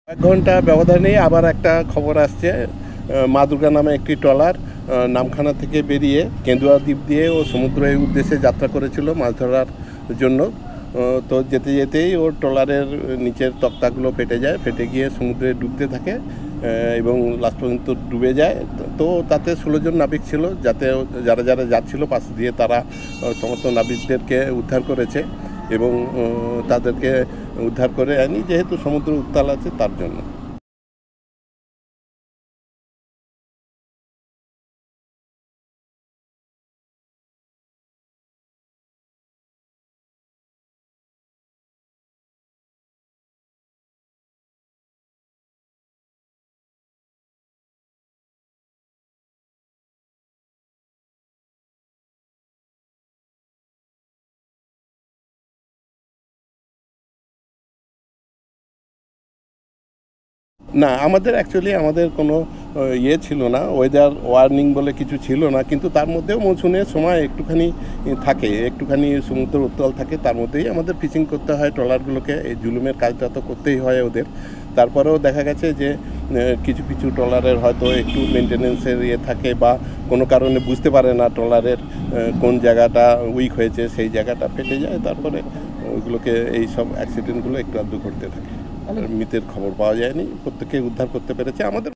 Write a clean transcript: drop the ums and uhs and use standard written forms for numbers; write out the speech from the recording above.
১ ঘন্টা ব্যবধানেই আবার একটা খবর আসছে, মা দুর্গা নামে একটি ট্রলার নামখানা থেকে বেরিয়ে কেন্দুয়া দ্বীপ দিয়ে ও সমুদ্রের উদ্দেশ্যে যাত্রা করেছিল মাছ ধরার জন্য। তো যেতে যেতেই ওর ট্রলারের নিচের তক্তাগুলো ফেটে যায়, ফেটে গিয়ে সমুদ্রে ডুবতে থাকে এবং লাস্ট পর্যন্ত ডুবে যায়। তো তাতে ১৬ জন নাবিক ছিল, যাতে যারা যারা যাচ্ছিল পাশ দিয়ে তারা সমস্ত নাবিকদেরকে উদ্ধার করেছে এবং তাদেরকে উদ্ধার করে আনি, যেহেতু সমুদ্র উত্তাল আছে তার জন্য। না, আমাদের অ্যাকচুয়ালি আমাদের কোনো ইয়ে ছিল না, ওয়েদার ওয়ার্নিং বলে কিছু ছিল না। কিন্তু তার মধ্যেও মৌসুমের সময় একটুখানি থাকে, একটুখানি সমুদ্র উত্তাল থাকে, তার মধ্যেই আমাদের ফিশিং করতে হয় ট্রলারগুলোকে। এই জুলুমের কাজটা তো করতেই হয় ওদের। তারপরেও দেখা গেছে যে কিছু কিছু ট্রলারের হয়তো একটু মেনটেন্যান্সের ইয়ে থাকে বা কোনো কারণে বুঝতে পারে না ট্রলারের কোন জায়গাটা উইক হয়েছে, সেই জায়গাটা ফেটে যায়। তারপরে ওইগুলোকে এই সব অ্যাক্সিডেন্টগুলো একটু আধটু ঘটতে থাকে। আর মৃতের খবর পাওয়া যায়নি, প্রত্যেককে উদ্ধার করতে পেরেছে আমাদের।